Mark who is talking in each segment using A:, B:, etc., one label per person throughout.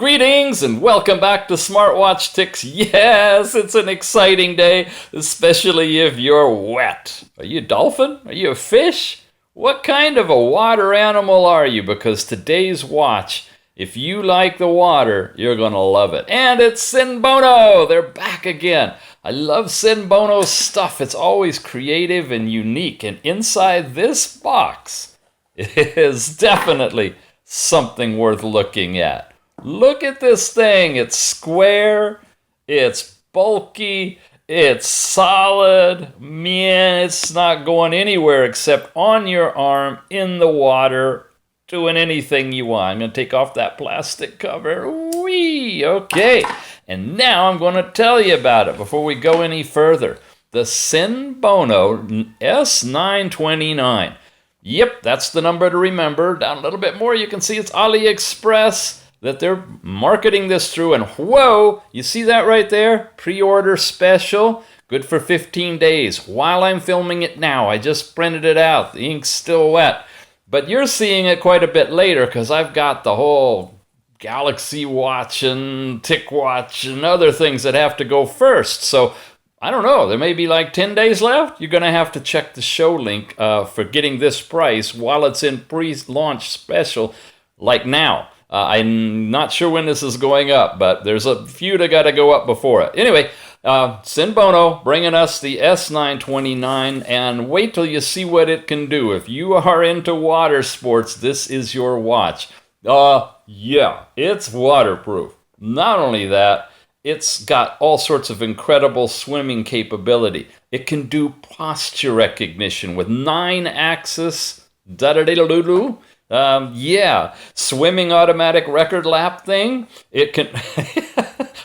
A: Greetings and welcome back to Smartwatch Ticks. Yes, it's an exciting day, especially if you're wet. Are you a dolphin? Are you a fish? What kind of a water animal are you? Because today's watch, if you like the water, you're going to love it. And it's SENBONO! They're back again. I love SENBONO's stuff. It's always creative and unique. And inside this box is definitely something worth looking at. Look at this thing. It's square, it's bulky, it's solid. Man, it's not going anywhere except on your arm, in the water, doing anything you want. I'm going to take off that plastic cover. Whee! Okay, and now I'm going to tell you about it before we go any further. The SENBONO S929. Yep, that's the number to remember. Down a little bit more, you can see it's AliExpress that they're marketing this through, and whoa, you see that right there? Pre-order special, good for 15 days. While I'm filming it now, I just printed it out. The ink's still wet. But you're seeing it quite a bit later because I've got the whole Galaxy Watch and Tick Watch and other things that have to go first. So I don't know, there may be like 10 days left. You're going to have to check the show link for getting this price while it's in pre-launch special like now. I'm not sure when this is going up, but there's a few that got to go up before it. Anyway, SENBONO bringing us the S929, and wait till you see what it can do. If you are into water sports, this is your watch. Yeah, it's waterproof. Not only that, it's got all sorts of incredible swimming capability. It can do posture recognition with 9-axis da-da-da-da-doo-doo. Yeah, swimming automatic record lap thing. It can,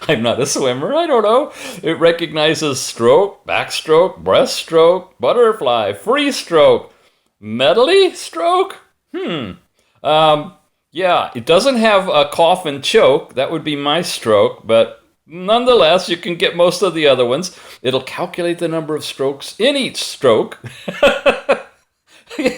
A: I'm not a swimmer, I don't know. It recognizes stroke, backstroke, breaststroke, butterfly, free stroke, medley stroke. Yeah, it doesn't have a cough and choke. That would be my stroke, but nonetheless, you can get most of the other ones. It'll calculate the number of strokes in each stroke.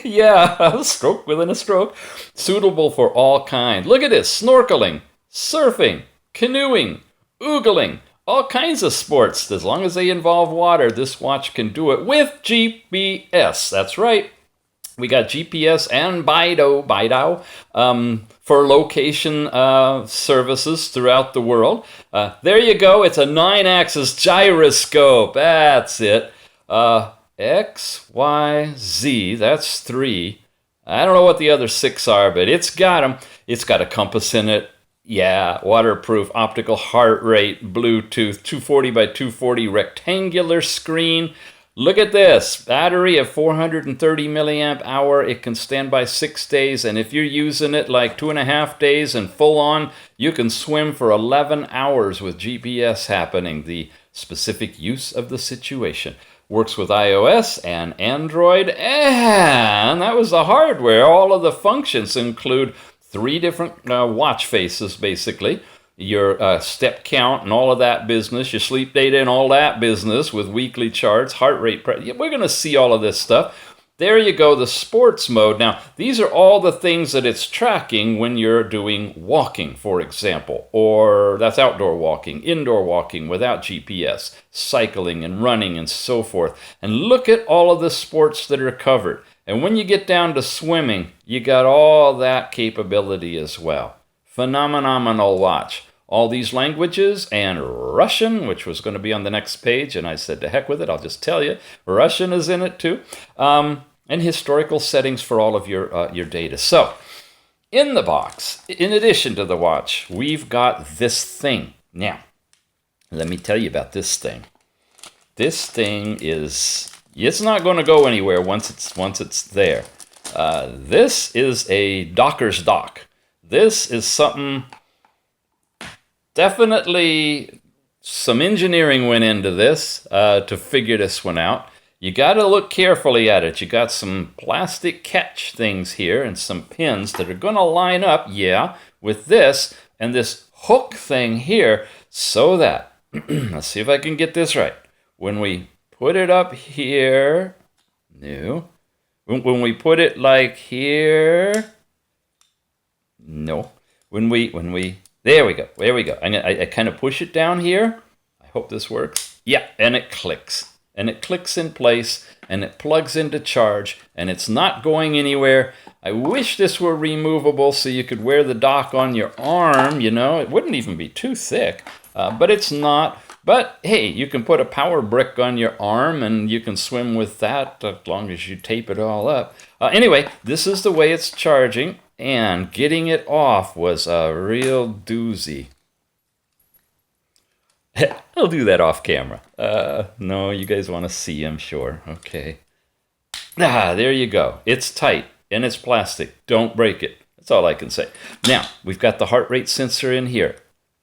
A: Yeah, a stroke within a stroke. Suitable for all kinds. Look at this. Snorkeling, surfing, canoeing, oogling, all kinds of sports. As long as they involve water, this watch can do it with GPS. That's right. We got GPS and BIDO for location services throughout the world. There you go. It's a 9-axis gyroscope. That's it. X, Y, Z, that's 3. I don't know what the other 6 are, but it's got them. It's got a compass in it. Yeah, waterproof, optical heart rate, Bluetooth, 240 by 240 rectangular screen. Look at this, battery of 430 milliamp hour. It can stand by 6 days, and if you're using it like 2.5 days and full on, you can swim for 11 hours with GPS happening. The specific use of the situation. Works with iOS and Android, and that was the hardware. All of the functions include 3 different watch faces, basically. Your step count and all of that business, your sleep data and all that business with weekly charts, heart rate. We're going to see all of this stuff. There you go, the sports mode. Now, these are all the things that it's tracking when you're doing walking, for example, or that's outdoor walking, indoor walking without GPS, cycling and running and so forth. And look at all of the sports that are covered. And when you get down to swimming, you got all that capability as well. Phenomenal watch. All these languages and Russian, which was going to be on the next page, and I said to heck with it, I'll just tell you. Russian is in it too. And historical settings for all of your data. So, in the box, in addition to the watch, we've got this thing. Now, let me tell you about this thing. This thing it's not going to go anywhere once it's there. This is a docker's dock. This is something, definitely some engineering went into this to figure this one out. You got to look carefully at it. You got some plastic catch things here and some pins that are going to line up, yeah, with this and this hook thing here so that, let's see if I can get this right. When we put it up here, no. When we put it like here, no. When we There we go. There we go. I kind of push it down here. I hope this works. Yeah, and it clicks. And it clicks in place, and it plugs into charge, and it's not going anywhere. I wish this were removable so you could wear the dock on your arm, you know. It wouldn't even be too thick, but it's not. But hey, you can put a power brick on your arm, and you can swim with that as long as you tape it all up. Anyway, this is the way it's charging, and getting it off was a real doozy. I'll do that off camera. No, you guys want to see, I'm sure. Okay. There you go. It's tight, and it's plastic. Don't break it. That's all I can say. Now, we've got the heart rate sensor in here,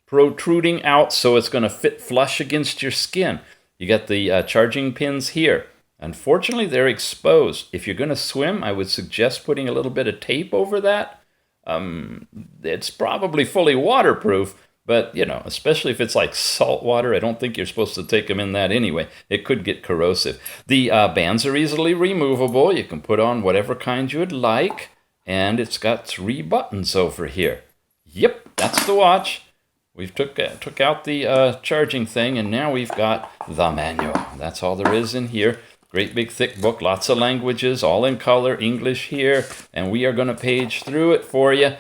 A: protruding out so it's going to fit flush against your skin. You got the charging pins here. Unfortunately, they're exposed. If you're going to swim, I would suggest putting a little bit of tape over that. It's probably fully waterproof, but, you know, especially if it's like salt water, I don't think you're supposed to take them in that anyway. It could get corrosive. The bands are easily removable. You can put on whatever kind you would like, and it's got 3 buttons over here. Yep, that's the watch. We've took out the charging thing, and now we've got the manual. That's all there is in here. Great big thick book, lots of languages, all in color, English here, and we are going to page through it for you.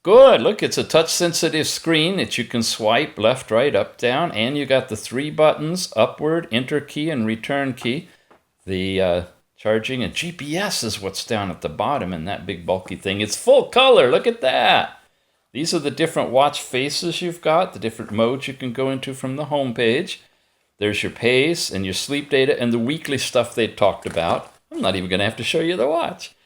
A: Good, look, it's a touch-sensitive screen that you can swipe left, right, up, down, and you got the 3 buttons, upward, enter key, and return key. The charging and GPS is what's down at the bottom in that big bulky thing. It's full color, look at that. These are the different watch faces you've got, the different modes you can go into from the home page. There's your pace and your sleep data and the weekly stuff they talked about. I'm not even going to have to show you the watch.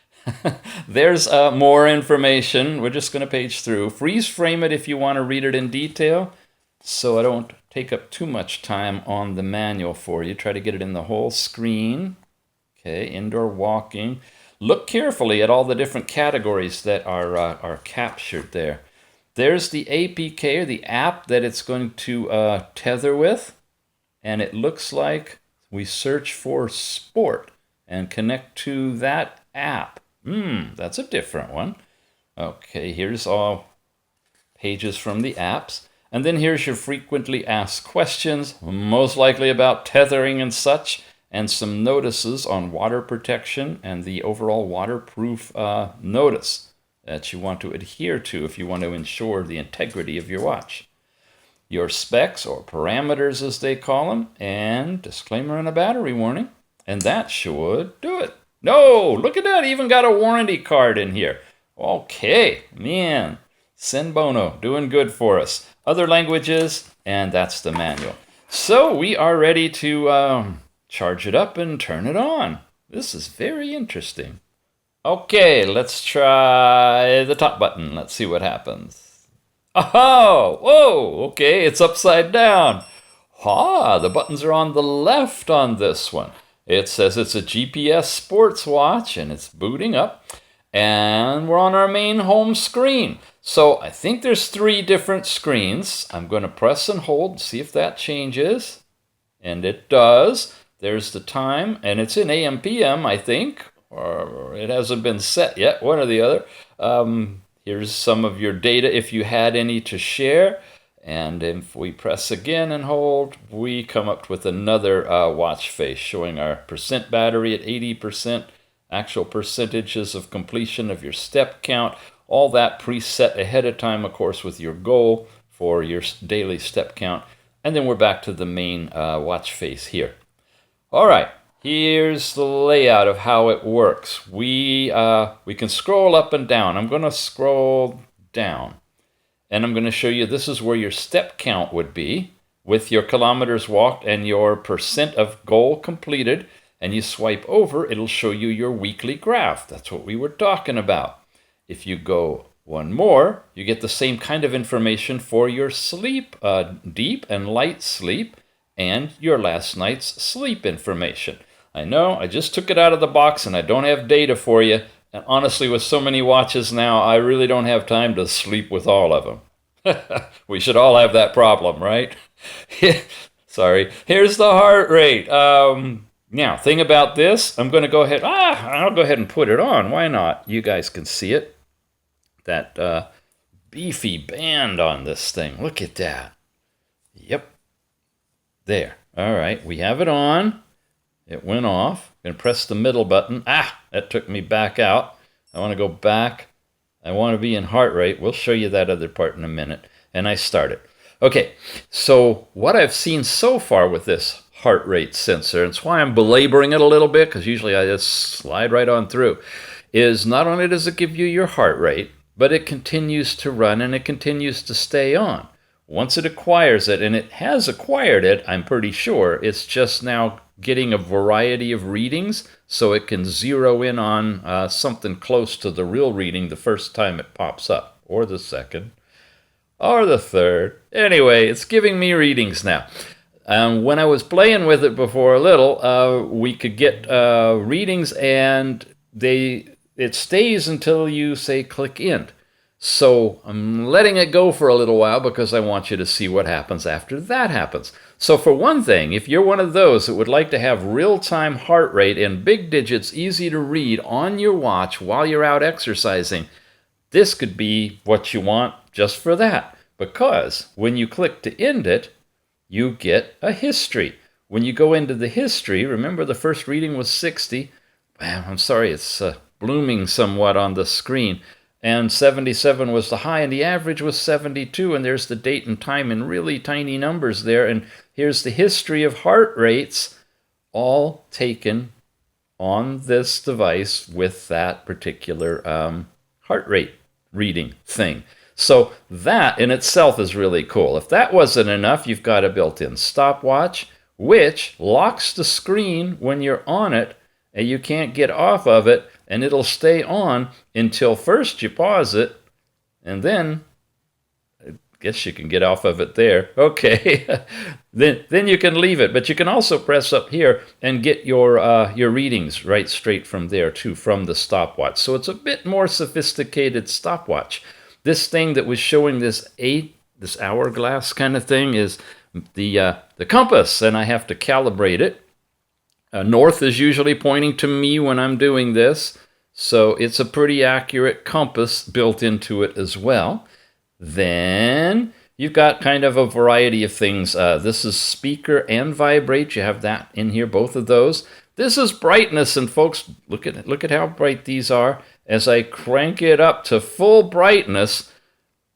A: There's more information. We're just going to page through. Freeze frame it if you want to read it in detail, so I don't take up too much time on the manual for you. Try to get it in the whole screen. Okay, indoor walking. Look carefully at all the different categories that are captured there. There's the APK, or the app that it's going to tether with, and it looks like we search for sport and connect to that app. That's a different one. Okay, here's all pages from the apps. And then here's your frequently asked questions, most likely about tethering and such, and some notices on water protection and the overall waterproof notice that you want to adhere to if you want to ensure the integrity of your watch. Your specs, or parameters as they call them, and disclaimer and a battery warning. And that should do it. No, look at that, even got a warranty card in here. Okay, man, SENBONO, doing good for us. Other languages, and that's the manual. So we are ready to charge it up and turn it on. This is very interesting. Okay, let's try the top button. Let's see what happens. Oh, whoa, okay, it's upside down. The buttons are on the left on this one. It says it's a GPS sports watch, and it's booting up. And we're on our main home screen. So I think there's 3 different screens. I'm going to press and hold, see if that changes. And it does. There's the time, and it's in AM, PM, I think. Or it hasn't been set yet, one or the other. Here's some of your data if you had any to share. And if we press again and hold, we come up with another watch face showing our percent battery at 80%, actual percentages of completion of your step count, all that preset ahead of time, of course, with your goal for your daily step count. And then we're back to the main watch face here. All right, here's the layout of how it works. We can scroll up and down. I'm going to scroll down. And I'm going to show you, this is where your step count would be with your kilometers walked and your percent of goal completed. And you swipe over, it'll show you your weekly graph. That's what we were talking about. If you go one more, you get the same kind of information for your sleep, deep and light sleep, and your last night's sleep information. I know, I just took it out of the box and I don't have data for you. And honestly, with so many watches now, I really don't have time to sleep with all of them. We should all have that problem, right? Sorry. Here's the heart rate. Now, thing about this, I'm going to go ahead. I'll go ahead and put it on. Why not? You guys can see it. That beefy band on this thing. Look at that. Yep. There. All right, we have it on. It went off. I'm going to press the middle button. That took me back out. I want to go back. I want to be in heart rate. We'll show you that other part in a minute. And I started. Okay, so what I've seen so far with this heart rate sensor, and it's why I'm belaboring it a little bit, because usually I just slide right on through, is not only does it give you your heart rate, but it continues to run and it continues to stay on. Once it acquires it, and it has acquired it, I'm pretty sure, it's just now getting a variety of readings so it can zero in on something close to the real reading the first time it pops up, or the second, or the third. Anyway, it's giving me readings now. When I was playing with it before a little, we could get readings, and it stays until you say click end. So I'm letting it go for a little while because I want you to see what happens after that happens. So for one thing, if you're one of those that would like to have real-time heart rate in big digits, easy to read on your watch while you're out exercising, this could be what you want just for that. Because when you click to end it, you get a history. When you go into the history, remember the first reading was 60. I'm sorry, it's blooming somewhat on the screen. And 77 was the high, and the average was 72, and there's the date and time in really tiny numbers there. And here's the history of heart rates, all taken on this device with that particular heart rate reading thing. So that in itself is really cool. If that wasn't enough, you've got a built-in stopwatch, which locks the screen when you're on it, and you can't get off of it, and it'll stay on until first you pause it, and then I guess you can get off of it there. Okay, then you can leave it, but you can also press up here and get your readings right straight from there too, from the stopwatch. So it's a bit more sophisticated stopwatch. This thing that was showing this hourglass kind of thing is the compass, and I have to calibrate it. North is usually pointing to me when I'm doing this, so it's a pretty accurate compass built into it as well. Then you've got kind of a variety of things. This is speaker and vibrate. You have that in here, both of those. This is brightness, and folks, look at how bright these are. As I crank it up to full brightness,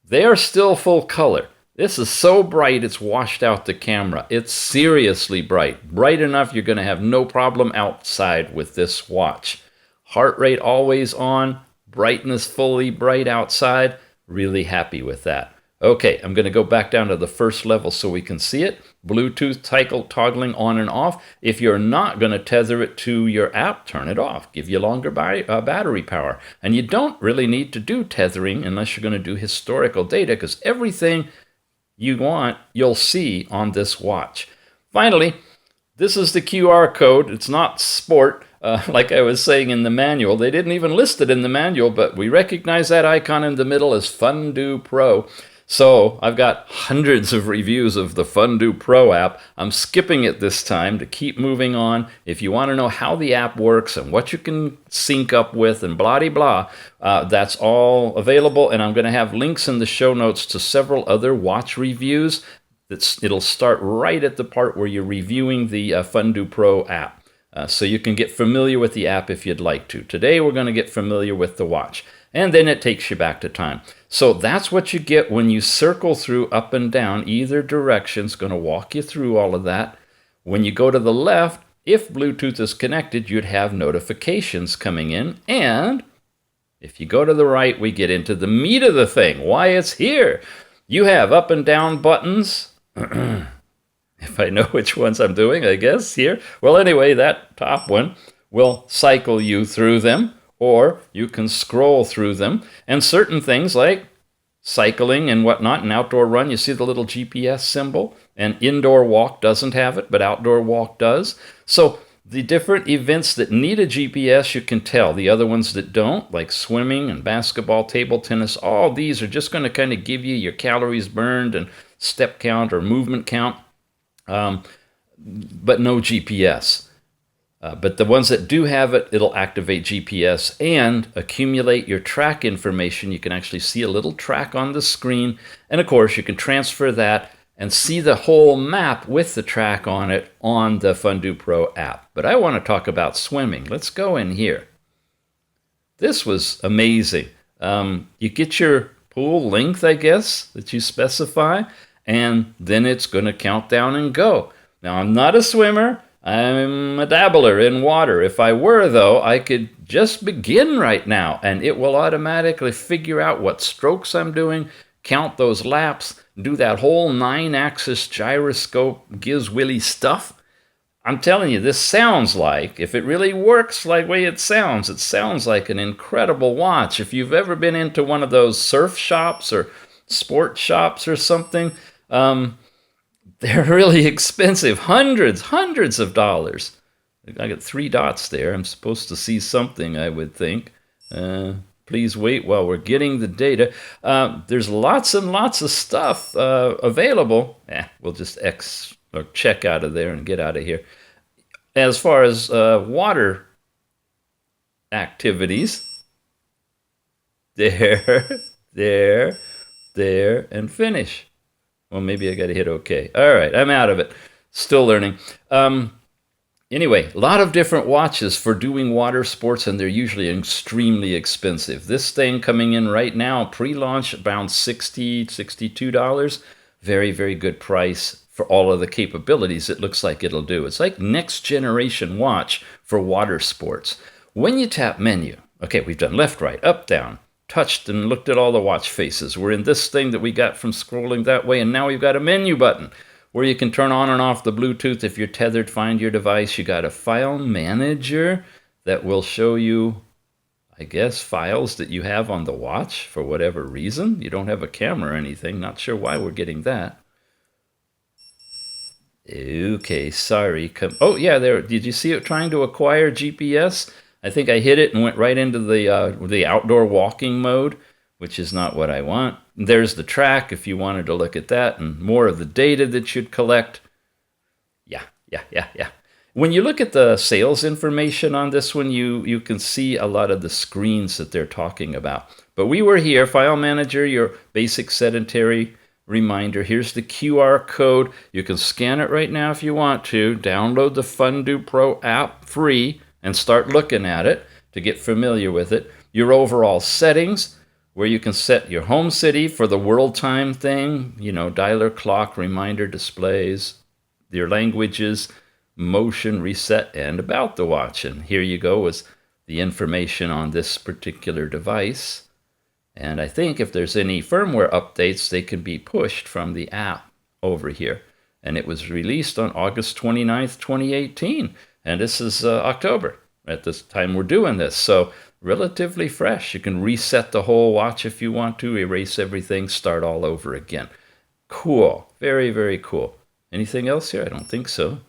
A: they are still full color. This is so bright it's washed out the camera. It's seriously bright. Bright enough you're going to have no problem outside with this watch. Heart rate always on, brightness fully bright outside. Really happy with that. Okay, I'm going to go back down to the first level so we can see it. Bluetooth toggling on and off. If you're not going to tether it to your app, turn it off. Give you longer battery power. And you don't really need to do tethering unless you're going to do historical data, because everything you want, you'll see on this watch. Finally, this is the QR code. It's not sport, like I was saying in the manual. They didn't even list it in the manual, but we recognize that icon in the middle as Fondue Pro. So I've got hundreds of reviews of the Fondue Pro app. I'm skipping it this time to keep moving on. If you want to know how the app works and what you can sync up with and blah-de-blah, that's all available. And I'm going to have links in the show notes to several other watch reviews. It'll start right at the part where you're reviewing the Fondue Pro app. So you can get familiar with the app if you'd like to. Today we're going to get familiar with the watch. And then it takes you back to time. So that's what you get when you circle through up and down either direction. It's going to walk you through all of that. When you go to the left, if Bluetooth is connected, you'd have notifications coming in. And if you go to the right, we get into the meat of the thing, why it's here. You have up and down buttons. If I know which ones I'm doing, I guess here. Well, anyway, that top one will cycle you through them. Or you can scroll through them. And certain things like cycling and whatnot, an outdoor run, you see the little GPS symbol. And indoor walk doesn't have it, but outdoor walk does. So the different events that need a GPS, you can tell. The other ones that don't, like swimming and basketball, table tennis, all these are just going to kind of give you your calories burned and step count or movement count, but no GPS. But the ones that do have it, it'll activate GPS and accumulate your track information. You can actually see a little track on the screen. And of course, you can transfer that and see the whole map with the track on it on the Fondue Pro app. But I want to talk about swimming. Let's go in here. This was amazing. You get your pool length, I guess, that you specify, and then it's going to count down and go. Now, I'm not a swimmer. I'm a dabbler in water. If I were, though, I could just begin right now, and it will automatically figure out what strokes I'm doing, count those laps, do that whole 9-axis gyroscope giz willy stuff. I'm telling you, this sounds like, if it really works like the way it sounds like an incredible watch. If you've ever been into one of those surf shops or sport shops or something, they're really expensive. Hundreds of dollars. I got 3 dots there. I'm supposed to see something, I would think. Please wait while we're getting the data. There's lots and lots of stuff available. We'll just check out of there and get out of here. As far as water activities, there, and finish. Well, maybe I got to hit OK. All right, I'm out of it. Still learning. Anyway, a lot of different watches for doing water sports, and they're usually extremely expensive. This thing coming in right now, pre-launch, around $60, $62. Very, very good price for all of the capabilities it looks like it'll do. It's like next generation watch for water sports. When you tap menu, okay, we've done left, right, up, down, touched and looked at all the watch faces. We're in this thing that we got from scrolling that way, and now we've got a menu button where you can turn on and off the Bluetooth. If you're tethered, find your device. You got a file manager that will show you, I guess, files that you have on the watch for whatever reason. You don't have a camera or anything. Not sure why we're getting that. Okay, sorry. Oh, yeah, there. Did you see it trying to acquire GPS? I think I hit it and went right into the outdoor walking mode, which is not what I want. There's the track if you wanted to look at that and more of the data that you'd collect. Yeah. When you look at the sales information on this one, you can see a lot of the screens that they're talking about. But we were here, File Manager, your basic sedentary reminder. Here's the QR code. You can scan it right now if you want to. Download the Fondue Pro app free and start looking at it to get familiar with it. Your overall settings, where you can set your home city for the world time thing, dialer, clock, reminder, displays, your languages, motion, reset, and about the watch. And here you go with the information on this particular device. And I think if there's any firmware updates, they can be pushed from the app over here. And it was released on August 29th, 2018. And this is October at this time we're doing this. So relatively fresh. You can reset the whole watch if you want to, erase everything, start all over again. Cool. Very, very cool. Anything else here? I don't think so.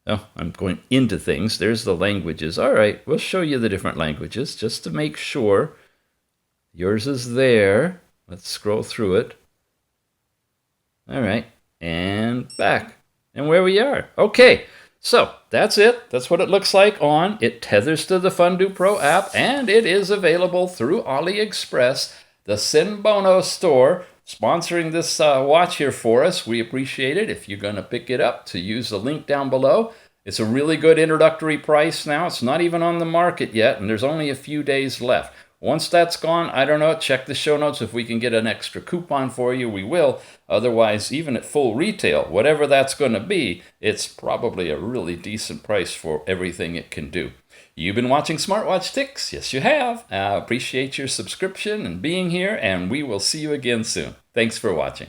A: Oh, I'm going into things. There's the languages. All right, we'll show you the different languages just to make sure. Yours is there. Let's scroll through it. All right, and back. And where we are. Okay, so that's it. That's what it looks like on. It tethers to the Fondue Pro app, and it is available through AliExpress, the SENBONO store, sponsoring this watch here for us. We appreciate it. If you're going to pick it up, to use the link down below. It's a really good introductory price now. It's not even on the market yet, and there's only a few days left. Once that's gone, I don't know, check the show notes. If we can get an extra coupon for you, we will. Otherwise, even at full retail, whatever that's going to be, it's probably a really decent price for everything it can do. You've been watching Smartwatch Ticks. Yes, you have. I appreciate your subscription and being here, and we will see you again soon. Thanks for watching.